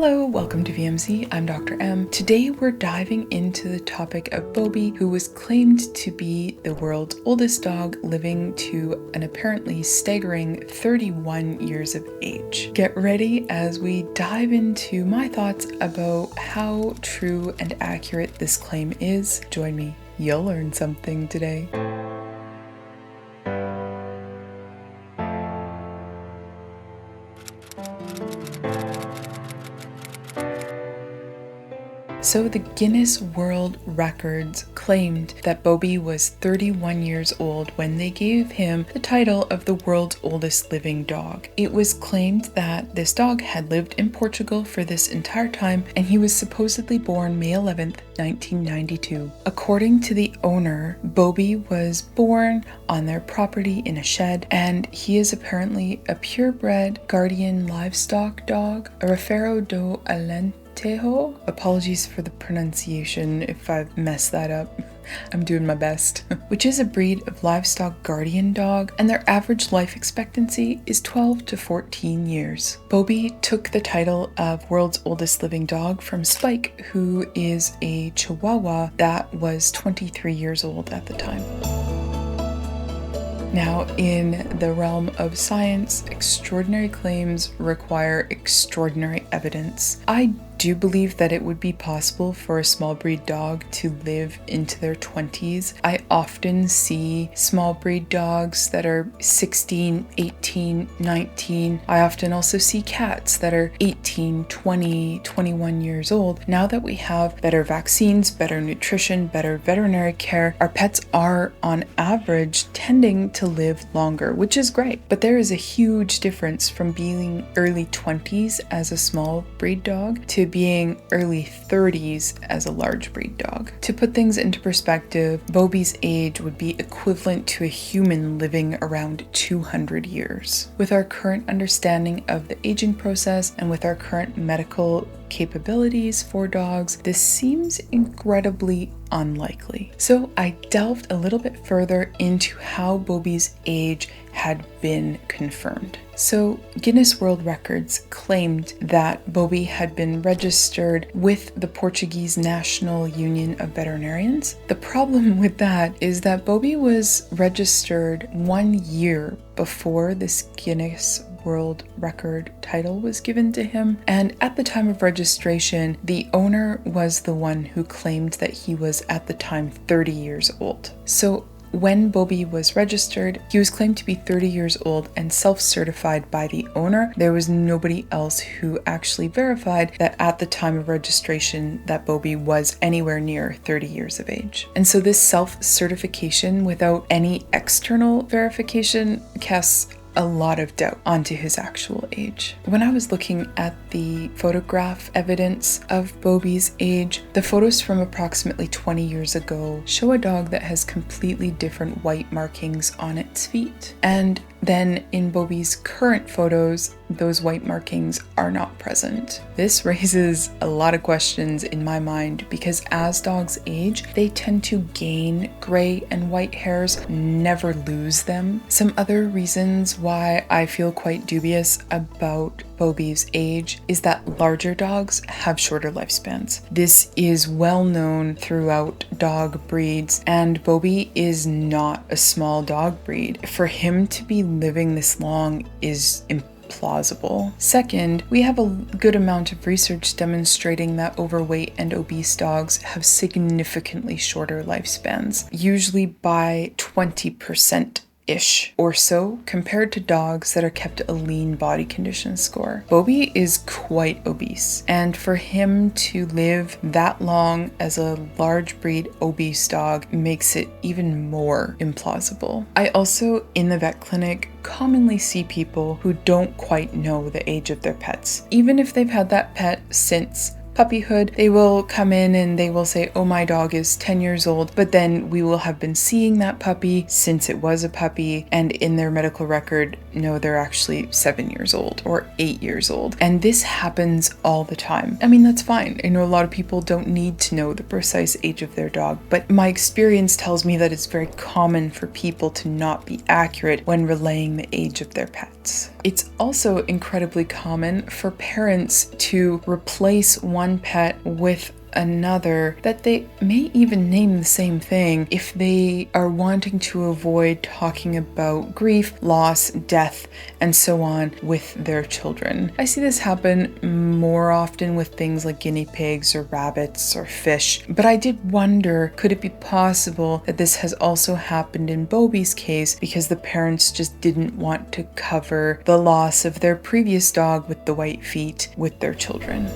Hello, welcome to VMC. I'm Dr. M. Today we're diving into the topic of Bobi, who was claimed to be the world's oldest dog, living to an apparently staggering 31 years of age. Get ready as we dive into my thoughts about how true and accurate this claim is. Join me, you'll learn something today. So the Guinness World Records claimed that Bobi was 31 years old when they gave him the title of the world's oldest living dog. It was claimed that this dog had lived in Portugal for this entire time, and he was supposedly born May 11th, 1992. According to the owner, Bobi was born on their property in a shed, and he is apparently a purebred guardian livestock dog, a Rafeiro do Alentejo. Apologies for the pronunciation if I've messed that up. I'm doing my best. Which is a breed of livestock guardian dog, and their average life expectancy is 12 to 14 years. Bobi took the title of world's oldest living dog from Spike, who is a Chihuahua that was 23 years old at the time. Now, in the realm of science, extraordinary claims require extraordinary evidence. I do believe that it would be possible for a small breed dog to live into their 20s. I often see small breed dogs that are 16, 18, 19. I often also see cats that are 18, 20, 21 years old. Now that we have better vaccines, better nutrition, better veterinary care, our pets are on average tending to live longer, which is great. But there is a huge difference from being early 20s as a small breed dog to being early 30s as a large breed dog. To put things into perspective, Bobi's age would be equivalent to a human living around 200 years. With our current understanding of the aging process and with our current medical capabilities for dogs, this seems incredibly unlikely. So I delved a little bit further into how Bobi's age had been confirmed. So Guinness World Records claimed that Bobi had been registered with the Portuguese National Union of Veterinarians. The problem with that is that Bobi was registered 1 year before this Guinness World Record title was given to him, and at the time of registration, the owner was the one who claimed that he was at the time 30 years old. So when Bobi was registered, he was claimed to be 30 years old and self-certified by the owner. There was nobody else who actually verified that at the time of registration that Bobi was anywhere near 30 years of age. And so this self-certification without any external verification casts a lot of doubt onto his actual age. When I was looking at the photograph evidence of Bobi's age, the photos from approximately 20 years ago show a dog that has completely different white markings on its feet. And then in Bobi's current photos, those white markings are not present. This raises a lot of questions in my mind because as dogs age, they tend to gain gray and white hairs, never lose them. Some other reasons why I feel quite dubious about Bobi's age is that larger dogs have shorter lifespans. This is well known throughout dog breeds, and Bobi is not a small dog breed. For him to be living this long is implausible. Second, we have a good amount of research demonstrating that overweight and obese dogs have significantly shorter lifespans, usually by 20% or so compared to dogs that are kept a lean body condition score. Bobi is quite obese, and for him to live that long as a large breed obese dog makes it even more implausible. I also, in the vet clinic, commonly see people who don't quite know the age of their pets. Even if they've had that pet since puppyhood, they will come in and they will say, oh, my dog is 10 years old, but then we will have been seeing that puppy since it was a puppy, and in their medical record, know they're actually 7 years old or 8 years old. And this happens all the time. I mean, that's fine. I know a lot of people don't need to know the precise age of their dog, but my experience tells me that it's very common for people to not be accurate when relaying the age of their pets. It's also incredibly common for parents to replace one pet with another that they may even name the same thing if they are wanting to avoid talking about grief, loss, death, and so on with their children. I see this happen more often with things like guinea pigs or rabbits or fish, but I did wonder, could it be possible that this has also happened in Bobi's case because the parents just didn't want to cover the loss of their previous dog with the white feet with their children?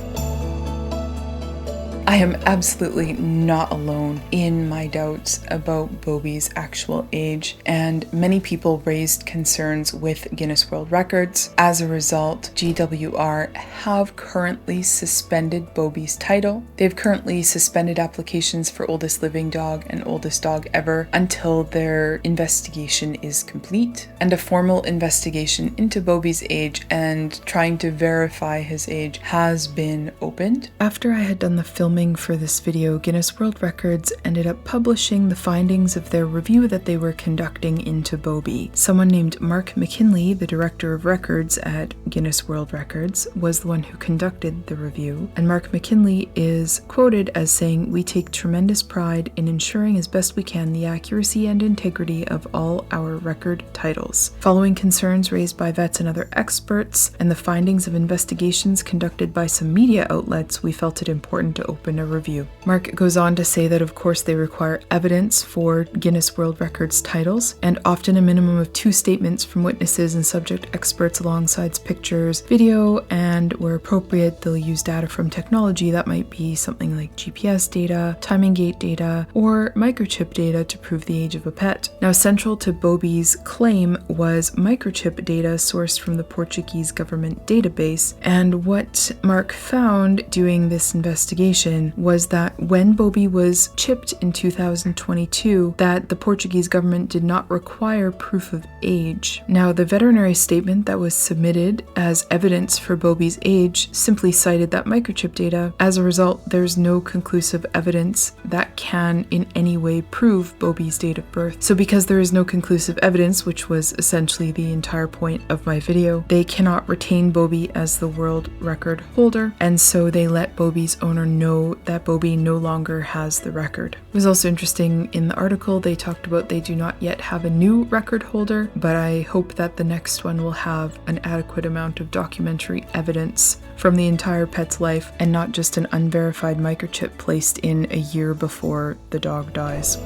I am absolutely not alone in my doubts about Bobi's actual age, and many people raised concerns with Guinness World Records. As a result, GWR have currently suspended Bobi's title. They've currently suspended applications for oldest living dog and oldest dog ever until their investigation is complete, and a formal investigation into Bobi's age and trying to verify his age has been opened. After I had done the filming for this video, Guinness World Records ended up publishing the findings of their review that they were conducting into Bobi. Someone named Mark McKinley, the director of records at Guinness World Records, was the one who conducted the review, and Mark McKinley is quoted as saying, "We take tremendous pride in ensuring as best we can the accuracy and integrity of all our record titles. Following concerns raised by vets and other experts, and the findings of investigations conducted by some media outlets, we felt it important to open a review." Mark goes on to say that of course they require evidence for Guinness World Records titles, and often a minimum of 2 statements from witnesses and subject experts alongside pictures, video, and where appropriate they'll use data from technology that might be something like GPS data, timing gate data, or microchip data to prove the age of a pet. Now, central to Bobi's claim was microchip data sourced from the Portuguese government database, and what Mark found doing this investigation was that when Bobi was chipped in 2022, that the Portuguese government did not require proof of age. Now, the veterinary statement that was submitted as evidence for Bobi's age simply cited that microchip data. As a result, there's no conclusive evidence that can in any way prove Bobi's date of birth. So because there is no conclusive evidence, which was essentially the entire point of my video, they cannot retain Bobi as the world record holder, and so they let Bobi's owner know that Bobi no longer has the record. It was also interesting in the article they talked about they do not yet have a new record holder, but I hope that the next one will have an adequate amount of documentary evidence from the entire pet's life and not just an unverified microchip placed in a year before the dog dies.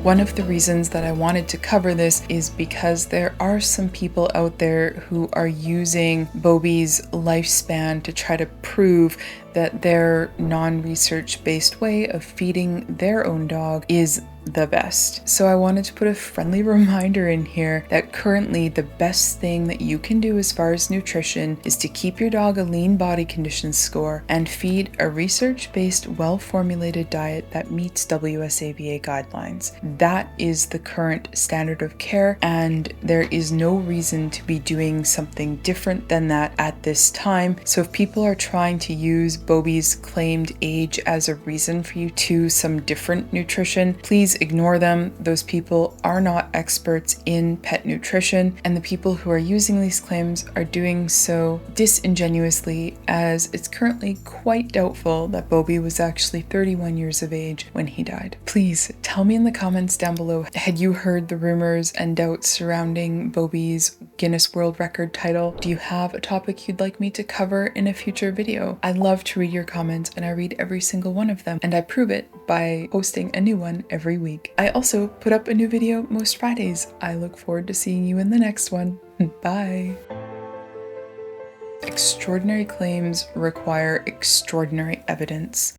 One of the reasons that I wanted to cover this is because there are some people out there who are using Bobi's lifespan to try to prove that their non-research based way of feeding their own dog is the best. So I wanted to put a friendly reminder in here that currently the best thing that you can do as far as nutrition is to keep your dog a lean body condition score and feed a research-based, well-formulated diet that meets WSABA guidelines. That is the current standard of care, and there is no reason to be doing something different than that at this time. So if people are trying to use Bobi's claimed age as a reason for you to some different nutrition, please ignore them. Those people are not experts in pet nutrition, and the people who are using these claims are doing so disingenuously, as it's currently quite doubtful that Bobi was actually 31 years of age when he died. Please tell me in the comments down below, had you heard the rumors and doubts surrounding Bobi's Guinness World Record title? Do you have a topic you'd like me to cover in a future video? I love to read your comments, and I read every single one of them, and I prove it by posting a new one every week. I also put up a new video most Fridays. I look forward to seeing you in the next one. Bye. Extraordinary claims require extraordinary evidence.